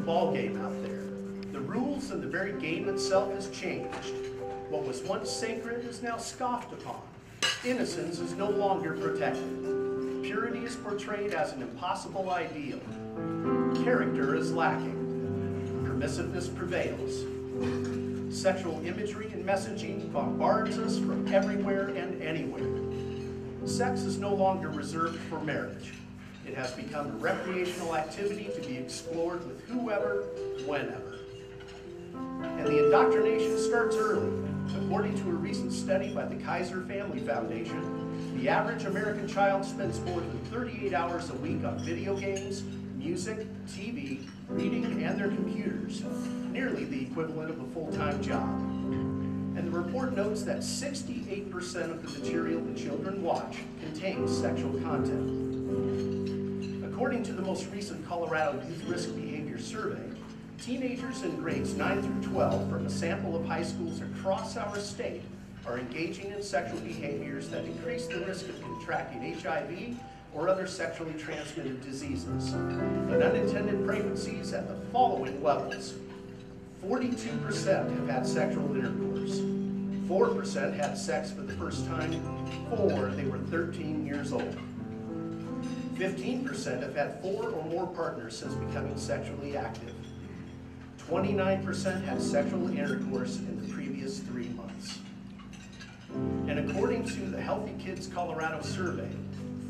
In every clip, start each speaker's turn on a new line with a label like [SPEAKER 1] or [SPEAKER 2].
[SPEAKER 1] ball game out there. The rules and the very game itself has changed. What was once sacred is now scoffed upon. Innocence is no longer protected. Purity is portrayed as an impossible ideal. Character is lacking. Permissiveness prevails. Sexual imagery and messaging bombards us from everywhere and anywhere. Sex is no longer reserved for marriage. It has become a recreational activity to be explored with whoever, whenever. And the indoctrination starts early. According to a recent study by the Kaiser Family Foundation, the average American child spends more than 38 hours a week on video games, music, TV, reading, and their computers, nearly the equivalent of a full-time job. And the report notes that 68% of the material the children watch contains sexual content. According to the most recent Colorado Youth Risk Behavior Survey, teenagers in grades 9 through 12 from a sample of high schools across our state are engaging in sexual behaviors that increase the risk of contracting HIV or other sexually transmitted diseases, and unintended pregnancies at the following levels. 42% have had sexual intercourse. 4% had sex for the first time before they were 13 years old. 15% have had 4 or more partners since becoming sexually active. 29% had sexual intercourse in the previous 3 months. And according to the Healthy Kids Colorado survey,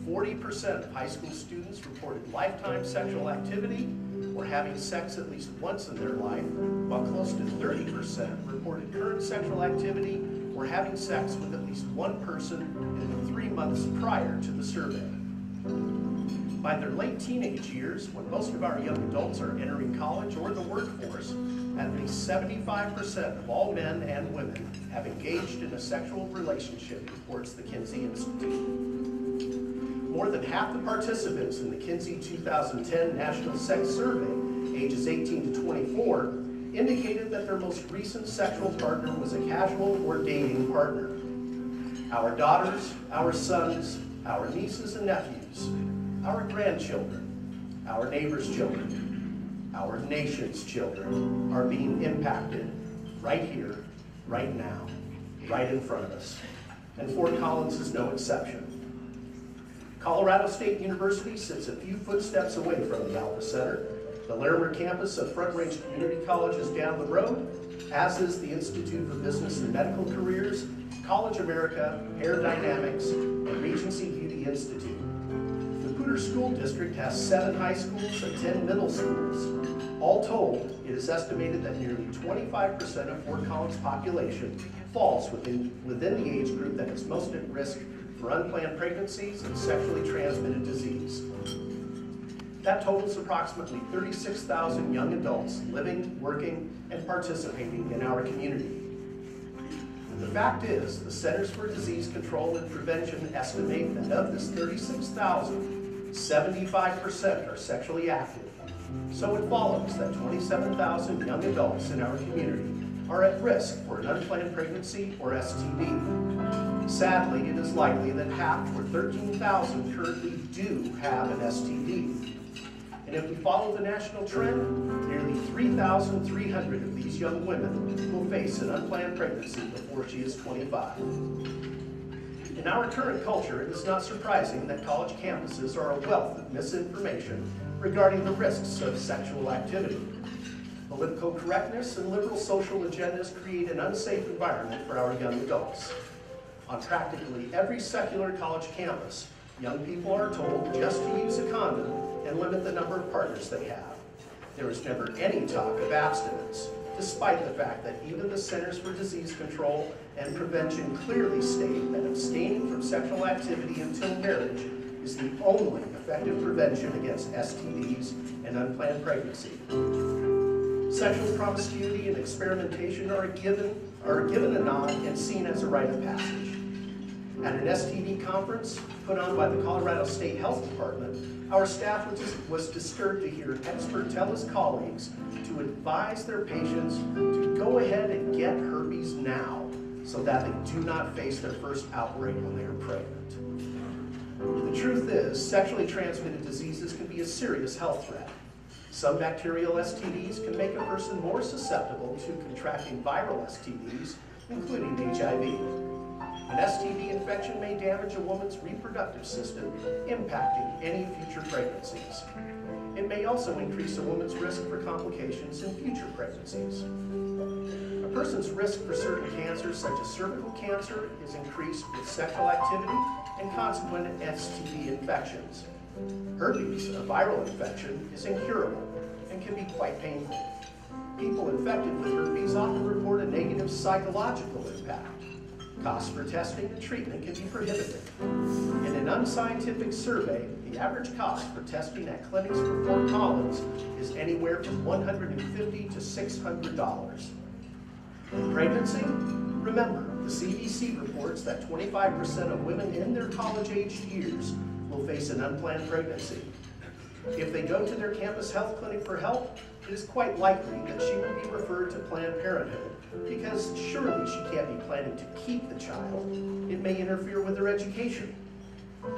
[SPEAKER 1] 40% of high school students reported lifetime sexual activity or having sex at least once in their life, while close to 30% reported current sexual activity or having sex with at least one person in the 3 months prior to the survey. By their late teenage years, when most of our young adults are entering college or the workforce, at least 75% of all men and women have engaged in a sexual relationship, reports the Kinsey Institute. More than half the participants in the Kinsey 2010 National Sex Survey, ages 18 to 24, indicated that their most recent sexual partner was a casual or dating partner. Our daughters, our sons, our nieces and nephews, our grandchildren, our neighbors' children, our nation's children are being impacted right here, right now, right in front of us. And Fort Collins is no exception. Colorado State University sits a few footsteps away from the Alpha Center. The Larimer campus of Front Range Community College is down the road, as is the Institute for Business and Medical Careers, College America, Air Dynamics, and Regency Beauty Institute. The Poudre School District has 7 high schools and 10 middle schools. All told, it is estimated that nearly 25% of Fort Collins' population falls within the age group that is most at risk for unplanned pregnancies and sexually transmitted disease. That totals approximately 36,000 young adults living, working, and participating in our community. The fact is, the Centers for Disease Control and Prevention estimate that of this 36,000, 75% are sexually active. So it follows that 27,000 young adults in our community are at risk for an unplanned pregnancy or STD. Sadly, it is likely that half, or 13,000, currently do have an STD. And if we follow the national trend, nearly 3,300 of these young women will face an unplanned pregnancy before she is 25. In our current culture, it is not surprising that college campuses are a wealth of misinformation regarding the risks of sexual activity. Political correctness and liberal social agendas create an unsafe environment for our young adults. On practically every secular college campus, young people are told just to use a condom and limit the number of partners they have. There is never any talk of abstinence, despite the fact that even the Centers for Disease Control and Prevention clearly state that abstaining from sexual activity until marriage is the only effective prevention against STDs and unplanned pregnancy. Sexual promiscuity and experimentation are given a nod and seen as a rite of passage. At an STD conference put on by the Colorado State Health Department, our staff was disturbed to hear an expert tell his colleagues to advise their patients to go ahead and get herpes now so that they do not face their first outbreak when they are pregnant. The truth is, sexually transmitted diseases can be a serious health threat. Some bacterial STDs can make a person more susceptible to contracting viral STDs, including HIV. An STD infection may damage a woman's reproductive system, impacting any future pregnancies. It may also increase a woman's risk for complications in future pregnancies. A person's risk for certain cancers, such as cervical cancer, is increased with sexual activity and consequent STD infections. Herpes, a viral infection, is incurable and can be quite painful. People infected with herpes often report a negative psychological impact. Costs for testing and treatment can be prohibitive. In an unscientific survey, the average cost for testing at clinics for Fort Collins is anywhere from $150 to $600. In pregnancy, remember, the CDC reports that 25% of women in their college-aged years will face an unplanned pregnancy. If they go to their campus health clinic for help, it is quite likely that she will be referred to Planned Parenthood, because surely she can't be planning to keep the child. It may interfere with her education.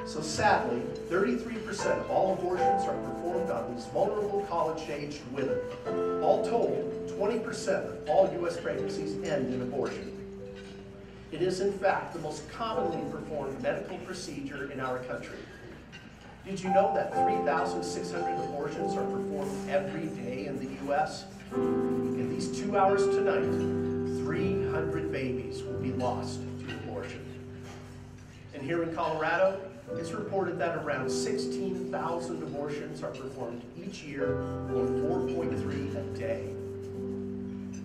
[SPEAKER 1] So sadly, 33% of all abortions are performed on these vulnerable college-aged women. All told, 20% of all U.S. pregnancies end in abortion. It is, in fact, the most commonly performed medical procedure in our country. Did you know that 3,600 abortions are performed every day in the U.S.? In these 2 hours tonight, 300 babies will be lost to abortion. And here in Colorado, it's reported that around 16,000 abortions are performed each year, or 4.3 a day.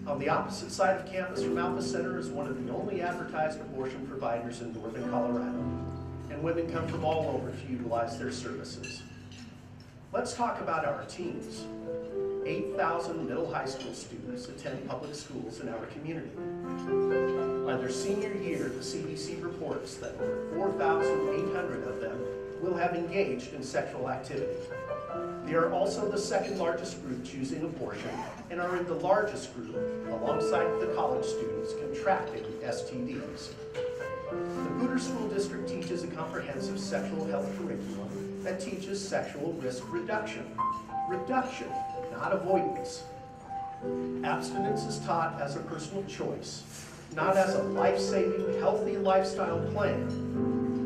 [SPEAKER 1] On the opposite side of campus from Alpha Center is one of the only advertised abortion providers in northern Colorado, and women come from all over to utilize their services. Let's talk about our teens. 8,000 middle high school students attend public schools in our community. By their senior year, the CDC reports that over 4,800 of them will have engaged in sexual activity. They are also the second largest group choosing abortion and are in the largest group, alongside the college students, contracting STDs. The Boeke School District teaches a comprehensive sexual health curriculum that teaches sexual risk reduction. Reduction, not avoidance. Abstinence is taught as a personal choice, not as a life-saving, healthy lifestyle plan.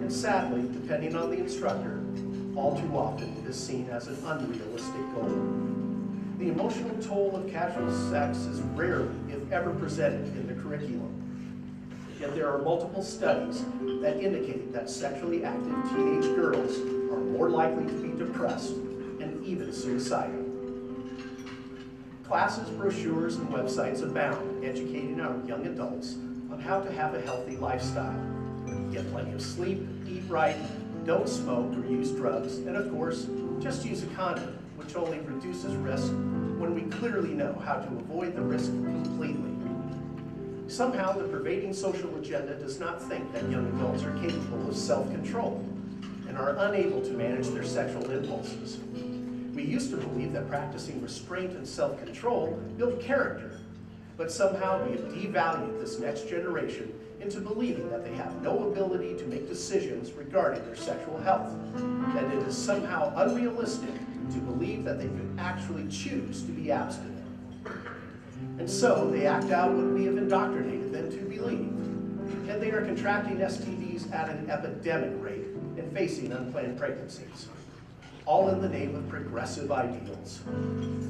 [SPEAKER 1] And sadly, depending on the instructor, all too often it is seen as an unrealistic goal. The emotional toll of casual sex is rarely, if ever, presented in the curriculum. Yet there are multiple studies that indicate that sexually active teenage girls are more likely to be depressed and even suicidal. Classes, brochures, and websites abound, educating our young adults on how to have a healthy lifestyle. Get plenty of sleep, eat right, don't smoke or use drugs, and of course, just use a condom, which only reduces risk when we clearly know how to avoid the risk completely. Somehow, the pervading social agenda does not think that young adults are capable of self-control and are unable to manage their sexual impulses. We used to believe that practicing restraint and self-control built character, but somehow we have devalued this next generation into believing that they have no ability to make decisions regarding their sexual health, that it is somehow unrealistic to believe that they could actually choose to be abstinent. And so they act out what we have indoctrinated them to believe, and they are contracting STDs at an epidemic rate and facing unplanned pregnancies, all in the name of progressive ideals.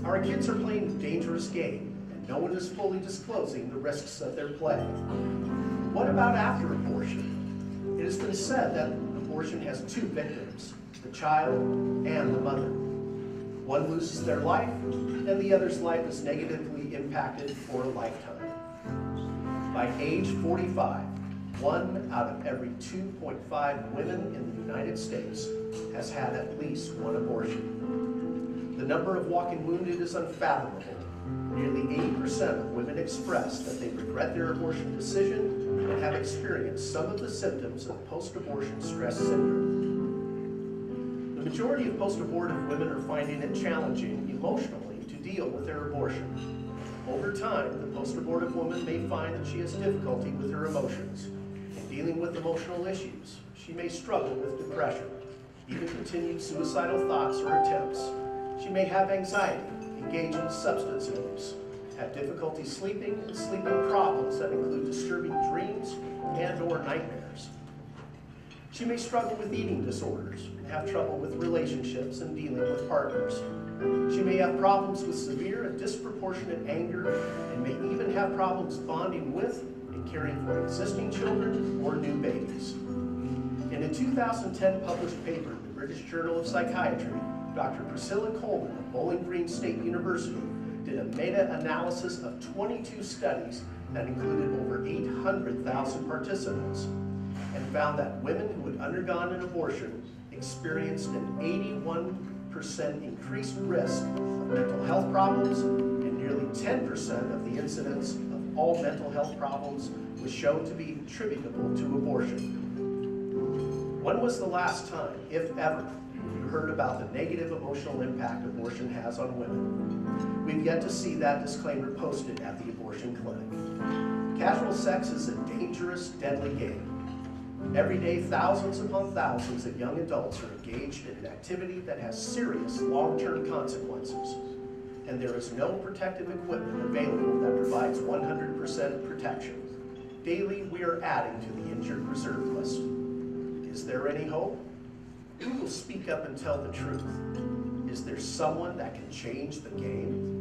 [SPEAKER 1] Our kids are playing a dangerous game, and no one is fully disclosing the risks of their play. What about after abortion? It has been said that abortion has two victims, the child and the mother. One loses their life, and the other's life is negatively impacted for a lifetime. By age 45, 1 out of every 2.5 women in the United States has had at least one abortion. The number of walking wounded is unfathomable. Nearly 80% of women express that they regret their abortion decision and have experienced some of the symptoms of post-abortion stress syndrome. The majority of post-abortive women are finding it challenging emotionally to deal with their abortion. Over time, the post-abortive woman may find that she has difficulty with her emotions. In dealing with emotional issues, she may struggle with depression, even continued suicidal thoughts or attempts. She may have anxiety, engage in substance abuse, have difficulty sleeping, and sleeping problems that include disturbing dreams and/or nightmares. She may struggle with eating disorders, have trouble with relationships and dealing with partners. She may have problems with severe and disproportionate anger, and may even have problems bonding with and caring for existing children or new babies. In a 2010 published paper in the British Journal of Psychiatry, Dr. Priscilla Coleman of Bowling Green State University did a meta-analysis of 22 studies that included over 800,000 participants, and found that women who had undergone an abortion experienced an 81% increased risk of mental health problems, and nearly 10% of the incidence of all mental health problems was shown to be attributable to abortion. When was the last time, if ever, you heard about the negative emotional impact abortion has on women? We've yet to see that disclaimer posted at the abortion clinic. Casual sex is a dangerous, deadly game. Every day, thousands upon thousands of young adults are engaged in an activity that has serious long-term consequences, and there is no protective equipment available that provides 100% protection. Daily, we are adding to the injured reserve list. Is there any hope? Who will speak up and tell the truth? Is there someone that can change the game?